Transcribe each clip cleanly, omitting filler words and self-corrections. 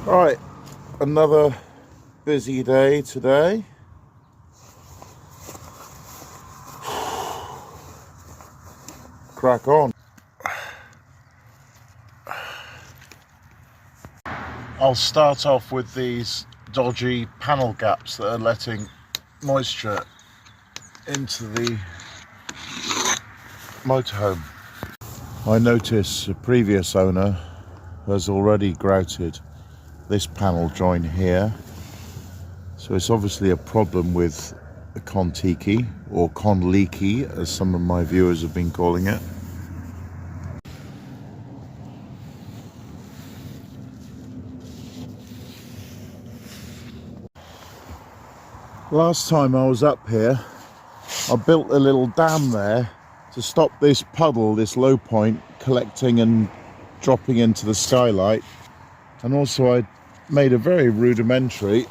Right, another busy day today. Crack on. I'll start off with these dodgy panel gaps that are letting moisture into the motorhome. I notice a previous owner has already grouted this panel joint here, so it's obviously a problem with the Contiki, or Conleaky as some of my viewers have been calling it. Last time I was up here, I built a little dam there to stop this puddle, this low point, collecting and dropping into the skylight. And also I made a very rudimentary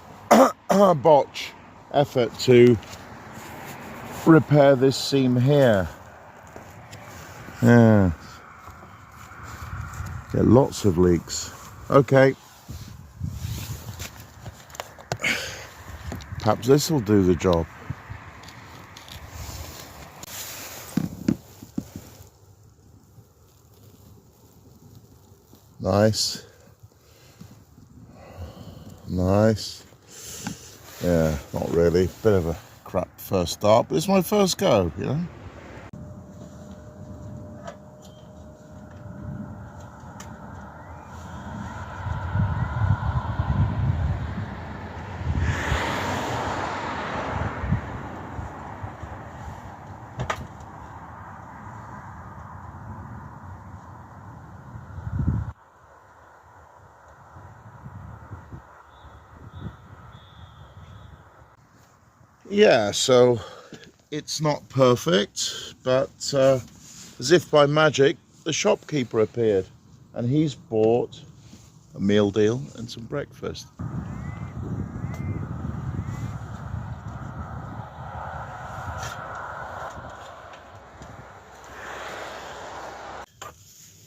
botch effort to repair this seam here. Yeah, get lots of leaks. Okay, perhaps this will do the job. Nice. Nice. Yeah, not really. Bit of a crap first start, but it's my first go, you know. Yeah, so it's not perfect, but as if by magic, the shopkeeper appeared and he's bought a meal deal and some breakfast.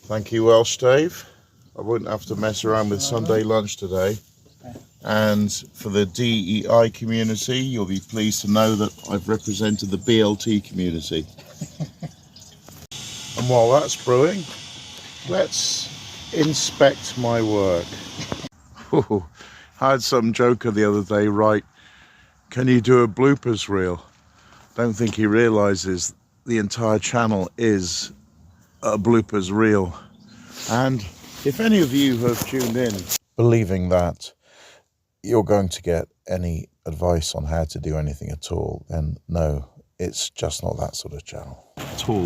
Thank you, Welsh Dave. I wouldn't have to mess around with Sunday lunch today. And for the DEI community, you'll be pleased to know that I've represented the BLT community. And while that's brewing, let's inspect my work. I had some joker the other day write, "Can you do a bloopers reel?" Don't think he realizes the entire channel is a bloopers reel. And if any of you have tuned in believing that you're going to get any advice on how to do anything at all, then no, it's just not that sort of channel at all.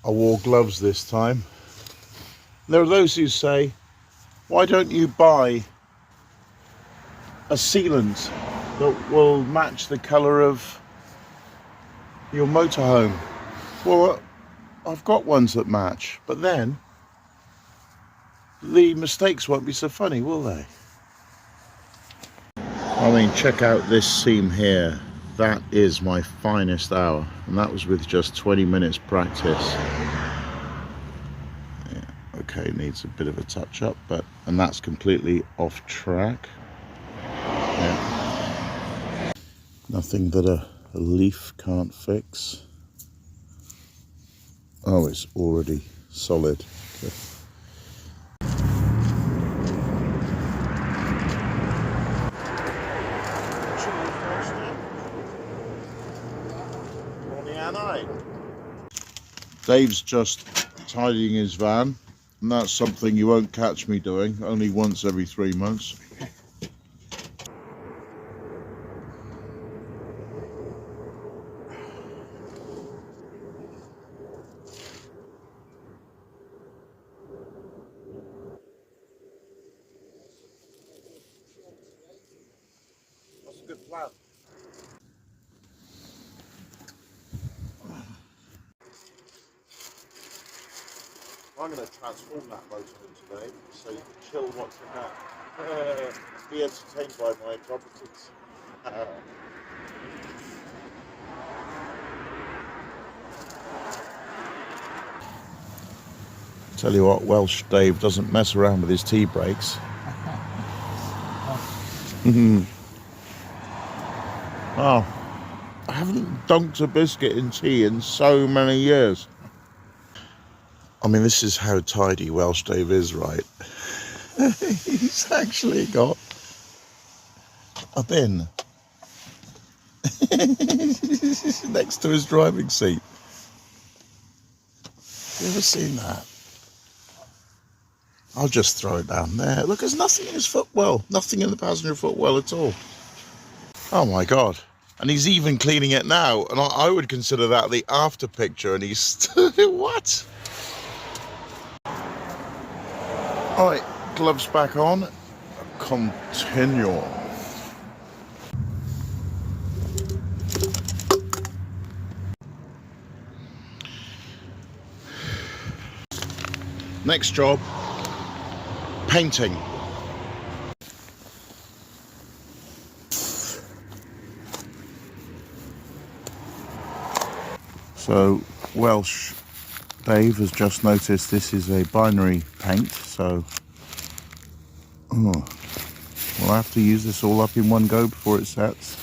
I wore gloves this time. There are those who say, why don't you buy a sealant that will match the colour of your motorhome? Well, I've got ones that match, but then the mistakes won't be so funny, will they? I mean, check out this seam here. That is my finest hour, and that was with just 20 minutes practice. Yeah, okay, needs a bit of a touch up, and that's completely off track. Yeah. Nothing that a leaf can't fix. Oh, it's already solid. Okay. Dave's just tidying his van, and that's something you won't catch me doing, only once every 3 months. That's a good plan. I'm going to transform that motorhome today so you can chill watching that. Be entertained by my incompetence. Tell you what, Welsh Dave doesn't mess around with his tea breaks. Oh, I haven't dunked a biscuit in tea in so many years. I mean, this is how tidy Welsh Dave is, right? He's actually got a bin next to his driving seat. You ever seen that? I'll just throw it down there. Look, there's nothing in his footwell. Nothing in the passenger footwell at all. Oh my God. And he's even cleaning it now. And I would consider that the after picture. And he's... What? All right, gloves back on. Continue. Next job, painting. So Welsh Dave has just noticed this is a binary paint, so we'll have to use this all up in one go before it sets.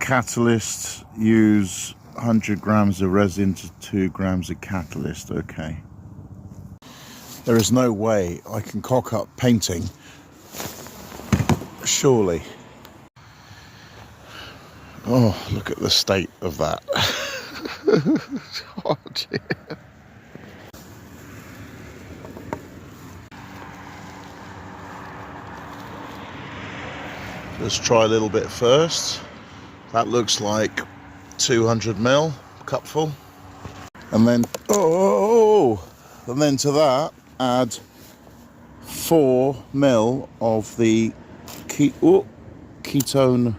Catalyst, use 100 grams of resin to 2 grams of catalyst. Okay. There is no way I can cock up painting, surely. Oh, look at the state of that. Oh dear. Let's try a little bit first. That looks like 200 ml, cupful. And then, and then to that, add 4 ml of the ketone,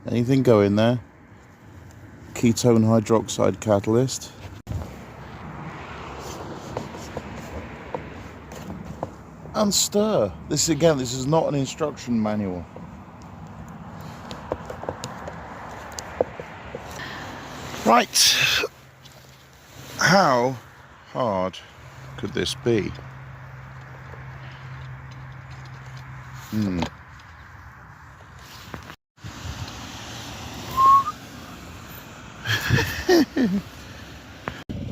anything go in there? Ketone hydroxide catalyst. And stir. This is not an instruction manual. Right. How hard could this be?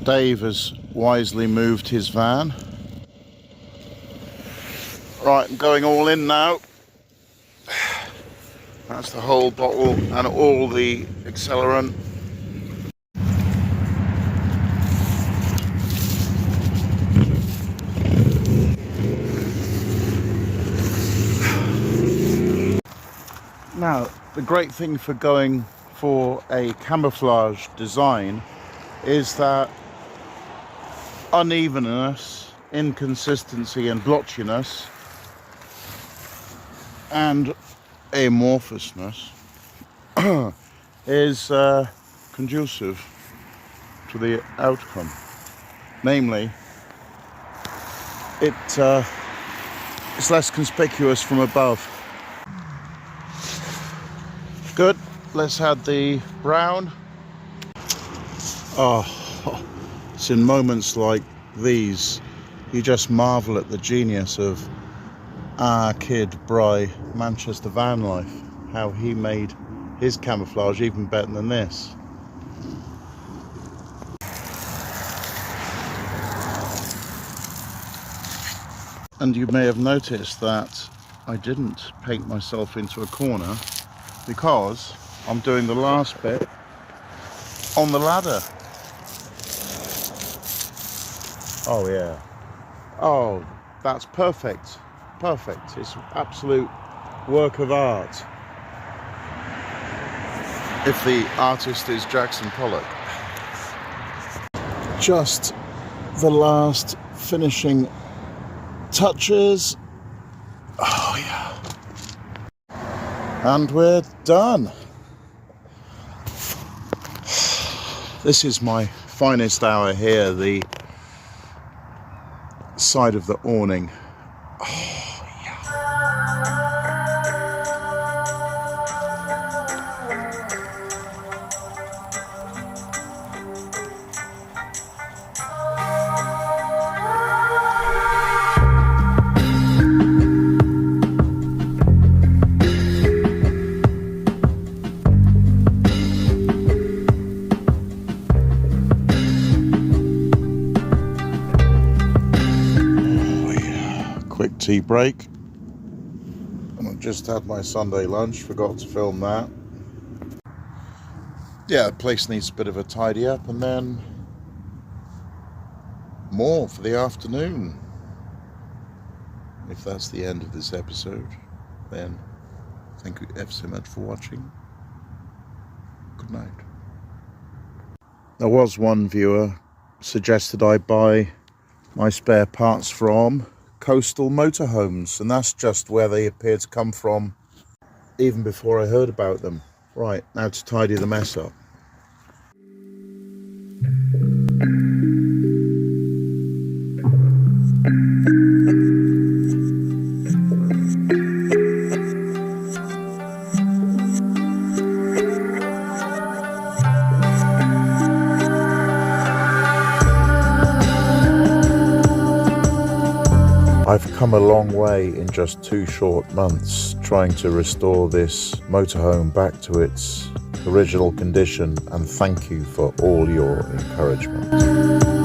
Dave has wisely moved his van. Right, I'm going all in now. That's the whole bottle and all the accelerant. Now, the great thing for going for a camouflage design is that unevenness, inconsistency and blotchiness and amorphousness is conducive to the outcome. Namely, it's less conspicuous from above. Good, let's add the brown. Oh, it's in moments like these you just marvel at the genius of our kid Bry, Manchester van life, how he made his camouflage even better than this. And you may have noticed that I didn't paint myself into a corner because I'm doing the last bit on the ladder. Oh yeah. Oh, that's perfect. Perfect. It's absolute work of art. If the artist is Jackson Pollock. Just the last finishing touches. Oh yeah. And we're done. This is my finest hour here, the side of the awning. Oh, yeah. tea break. And I've just had my Sunday lunch, forgot to film that. Yeah, the place needs a bit of a tidy up, and then more for the afternoon. If that's the end of this episode, then thank you ever so much for watching. Good night. There was one viewer suggested I buy my spare parts from coastal motorhomes, and that's just where they appear to come from even before I heard about them. Right, now to tidy the mess up. I've come a long way in just 2 short months trying to restore this motorhome back to its original condition, and thank you for all your encouragement.